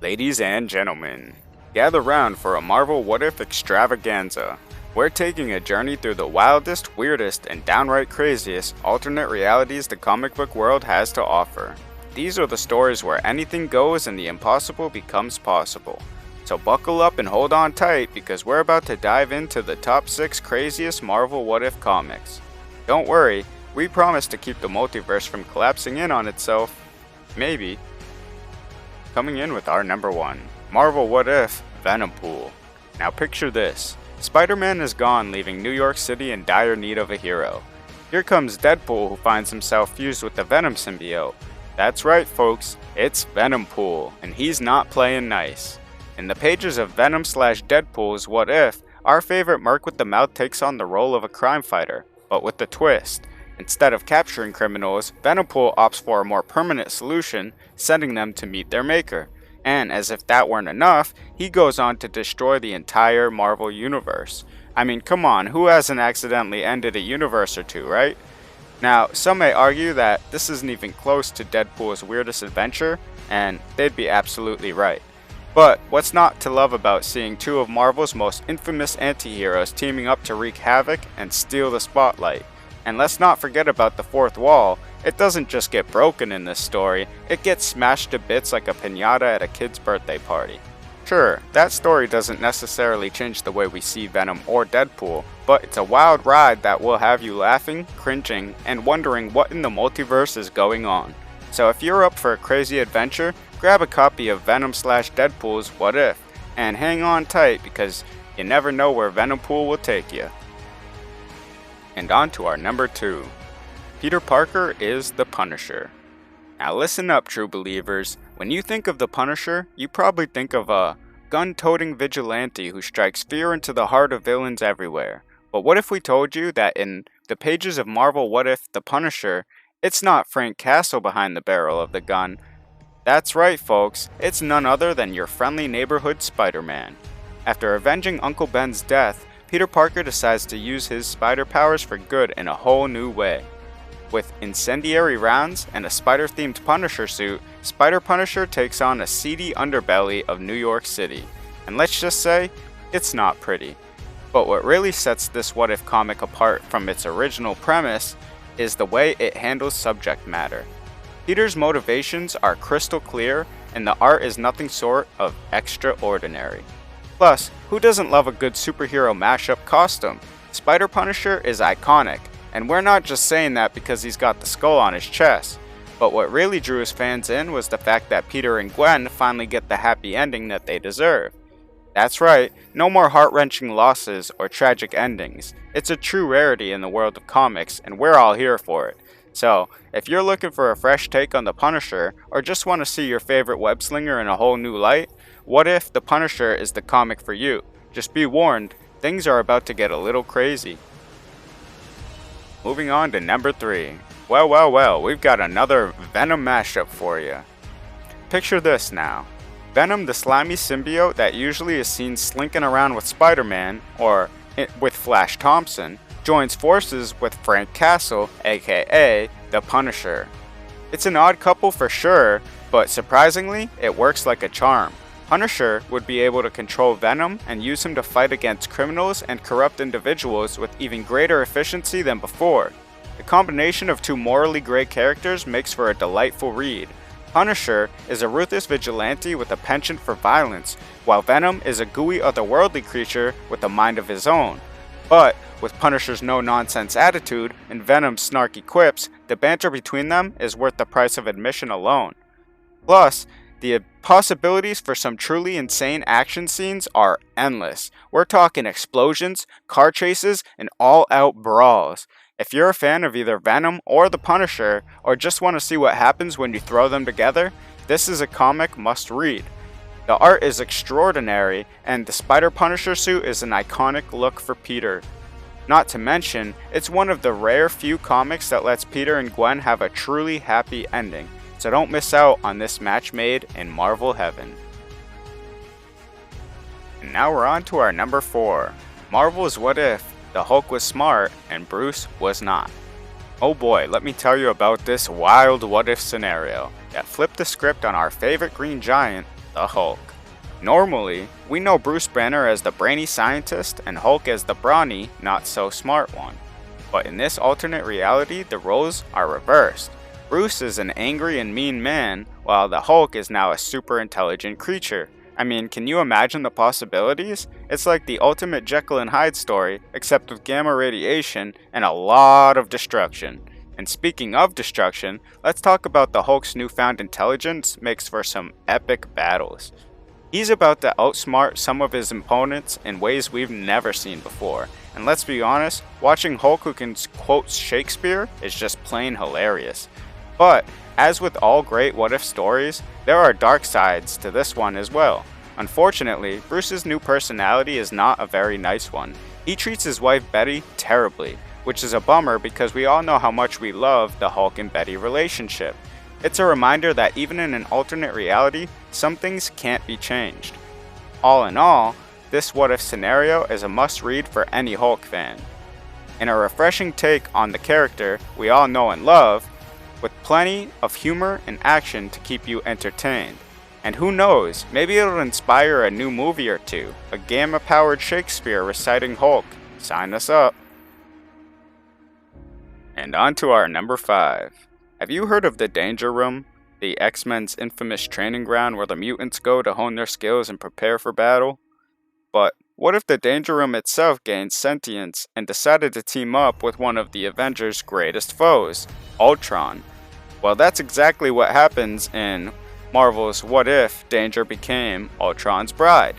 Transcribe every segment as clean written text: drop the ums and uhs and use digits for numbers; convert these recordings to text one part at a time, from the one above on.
Ladies and gentlemen, gather round for a Marvel What If extravaganza. We're taking a journey through the wildest, weirdest, and downright craziest alternate realities the comic book world has to offer. These are the stories where anything goes and the impossible becomes possible. So buckle up and hold on tight because we're about to dive into the top 6 craziest Marvel What If comics. Don't worry, we promise to keep the multiverse from collapsing in on itself. Maybe. Coming in with our number 1, Marvel What If Venom Pool. Now picture this, Spider-Man is gone, leaving New York City in dire need of a hero. Here comes Deadpool, who finds himself fused with the Venom symbiote. That's right folks, it's Venom Pool, and he's not playing nice. In the pages of Venom/Deadpool's What If, our favorite Merc with the Mouth takes on the role of a crime fighter, but with the twist. Instead of capturing criminals, Venompool opts for a more permanent solution, sending them to meet their maker. And as if that weren't enough, he goes on to destroy the entire Marvel universe. I mean, come on, who hasn't accidentally ended a universe or two, right? Now, some may argue that this isn't even close to Deadpool's weirdest adventure, and they'd be absolutely right. But what's not to love about seeing two of Marvel's most infamous anti-heroes teaming up to wreak havoc and steal the spotlight? And let's not forget about the fourth wall. It doesn't just get broken in this story, it gets smashed to bits like a piñata at a kid's birthday party. Sure, that story doesn't necessarily change the way we see Venom or Deadpool, but it's a wild ride that will have you laughing, cringing, and wondering what in the multiverse is going on. So if you're up for a crazy adventure, grab a copy of Venom/Deadpool's What If, and hang on tight because you never know where Venompool will take you. And on to our number 2. Peter Parker is the Punisher. Now listen up, true believers. When you think of the Punisher, you probably think of a gun-toting vigilante who strikes fear into the heart of villains everywhere. But what if we told you that in the pages of Marvel What If the Punisher, it's not Frank Castle behind the barrel of the gun? That's right, folks, it's none other than your friendly neighborhood Spider-Man. After avenging Uncle Ben's death, Peter Parker decides to use his spider powers for good in a whole new way. With incendiary rounds and a spider-themed Punisher suit, Spider-Punisher takes on a seedy underbelly of New York City. And let's just say, it's not pretty. But what really sets this What If comic apart from its original premise is the way it handles subject matter. Peter's motivations are crystal clear, and the art is nothing short of extraordinary. Plus, who doesn't love a good superhero mashup costume? Spider-Punisher is iconic, and we're not just saying that because he's got the skull on his chest. But what really drew his fans in was the fact that Peter and Gwen finally get the happy ending that they deserve. That's right, no more heart-wrenching losses or tragic endings. It's a true rarity in the world of comics, and we're all here for it. So, if you're looking for a fresh take on the Punisher, or just want to see your favorite web-slinger in a whole new light, What If the Punisher is the comic for you. Just be warned, things are about to get a little crazy. Moving on to number 3. Well, we've got another Venom mashup for you. Picture this now. Venom, the slimy symbiote that usually is seen slinking around with Spider-Man, or with Flash Thompson, joins forces with Frank Castle, aka the Punisher. It's an odd couple for sure, but surprisingly, it works like a charm. Punisher would be able to control Venom and use him to fight against criminals and corrupt individuals with even greater efficiency than before. The combination of two morally gray characters makes for a delightful read. Punisher is a ruthless vigilante with a penchant for violence, while Venom is a gooey otherworldly creature with a mind of his own. But with Punisher's no-nonsense attitude and Venom's snarky quips, the banter between them is worth the price of admission alone. Plus, the possibilities for some truly insane action scenes are endless. We're talking explosions, car chases, and all-out brawls. If you're a fan of either Venom or the Punisher, or just want to see what happens when you throw them together, this is a comic must-read. The art is extraordinary, and the Spider-Punisher suit is an iconic look for Peter. Not to mention, it's one of the rare few comics that lets Peter and Gwen have a truly happy ending. So don't miss out on this match made in Marvel Heaven. And now we're on to our number 4. Marvel's What If the Hulk was smart and Bruce was not. Oh boy, let me tell you about this wild what if scenario that flipped the script on our favorite Green Giant the Hulk. Normally, we know Bruce Banner as the brainy scientist and Hulk as the brawny, not so smart one. But in this alternate reality, the roles are reversed. Bruce is an angry and mean man, while the Hulk is now a super intelligent creature. I mean, can you imagine the possibilities? It's like the ultimate Jekyll and Hyde story, except with gamma radiation and a lot of destruction. And speaking of destruction, let's talk about the Hulk's newfound intelligence makes for some epic battles. He's about to outsmart some of his opponents in ways we've never seen before. And let's be honest, watching Hulk who can quote Shakespeare is just plain hilarious. But, as with all great what-if stories, there are dark sides to this one as well. Unfortunately, Bruce's new personality is not a very nice one. He treats his wife Betty terribly, which is a bummer because we all know how much we love the Hulk and Betty relationship. It's a reminder that even in an alternate reality, some things can't be changed. All in all, this what-if scenario is a must-read for any Hulk fan. And a refreshing take on the character we all know and love, with plenty of humor and action to keep you entertained. And who knows, maybe it'll inspire a new movie or two, a gamma-powered Shakespeare reciting Hulk. Sign us up. And on to our number 5. Have you heard of the Danger Room? The X-Men's infamous training ground where the mutants go to hone their skills and prepare for battle? But what if the Danger Room itself gained sentience and decided to team up with one of the Avengers' greatest foes, Ultron? Well, that's exactly what happens in Marvel's What If Danger became Ultron's bride.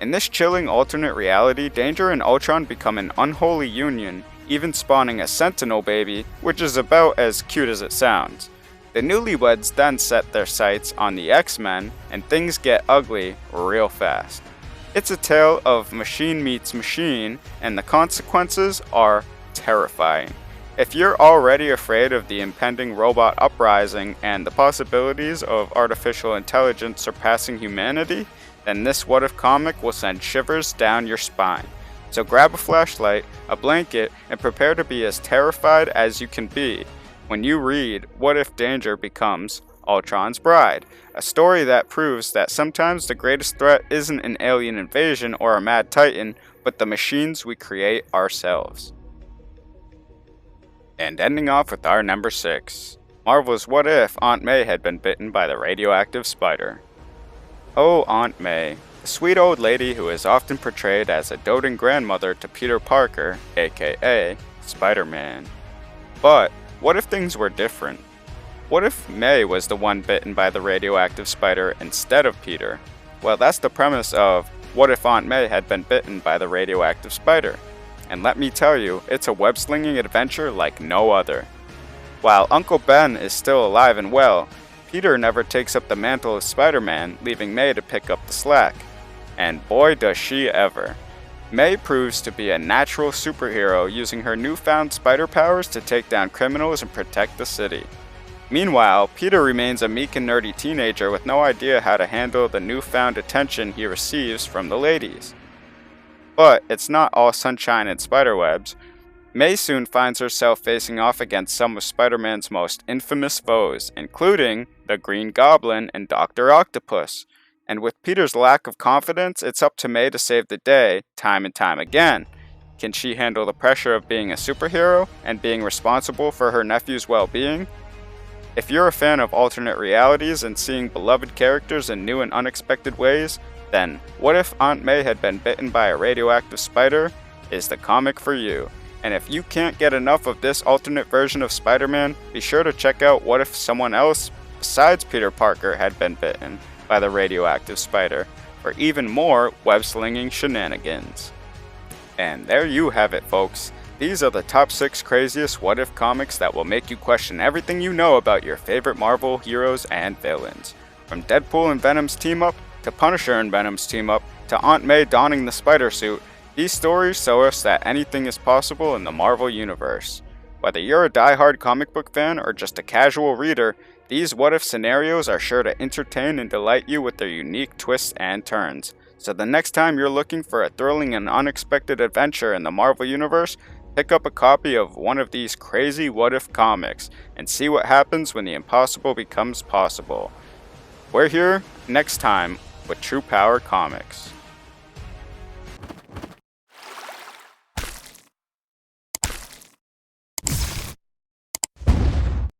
In this chilling alternate reality, Danger and Ultron become an unholy union, even spawning a Sentinel baby, which is about as cute as it sounds. The newlyweds then set their sights on the X-Men, and things get ugly real fast. It's a tale of machine meets machine, and the consequences are terrifying. If you're already afraid of the impending robot uprising and the possibilities of artificial intelligence surpassing humanity, then this What If comic will send shivers down your spine. So grab a flashlight, a blanket, and prepare to be as terrified as you can be when you read What If Danger becomes Ultron's bride, a story that proves that sometimes the greatest threat isn't an alien invasion or a mad titan, but the machines we create ourselves. And ending off with our number 6, Marvel's What If Aunt May had been bitten by the radioactive spider. Oh, Aunt May, the sweet old lady who is often portrayed as a doting grandmother to Peter Parker, aka Spider-Man. But what if things were different? What if May was the one bitten by the radioactive spider instead of Peter? Well, that's the premise of What If Aunt May had been bitten by the radioactive spider. And let me tell you, it's a web-slinging adventure like no other. While Uncle Ben is still alive and well, Peter never takes up the mantle of Spider-Man, leaving May to pick up the slack. And boy does she ever. May proves to be a natural superhero using her newfound spider powers to take down criminals and protect the city. Meanwhile, Peter remains a meek and nerdy teenager with no idea how to handle the newfound attention he receives from the ladies. But it's not all sunshine and spiderwebs. May soon finds herself facing off against some of Spider-Man's most infamous foes, including the Green Goblin and Dr. Octopus. And with Peter's lack of confidence, it's up to May to save the day, time and time again. Can she handle the pressure of being a superhero and being responsible for her nephew's well-being? If you're a fan of alternate realities and seeing beloved characters in new and unexpected ways, then What If Aunt May Had Been Bitten by a Radioactive Spider is the comic for you. And if you can't get enough of this alternate version of Spider-Man, be sure to check out What If Someone Else besides Peter Parker had been bitten by the radioactive spider for even more web-slinging shenanigans. And there you have it, folks. These are the top 6 craziest What If comics that will make you question everything you know about your favorite Marvel heroes and villains. From Deadpool and Venom's team-up, to Punisher and Venom's team-up, to Aunt May donning the spider suit, these stories show us that anything is possible in the Marvel Universe. Whether you're a die-hard comic book fan or just a casual reader, these what-if scenarios are sure to entertain and delight you with their unique twists and turns. So the next time you're looking for a thrilling and unexpected adventure in the Marvel Universe, pick up a copy of one of these crazy what-if comics and see what happens when the impossible becomes possible. We're here next time with True Power Comics.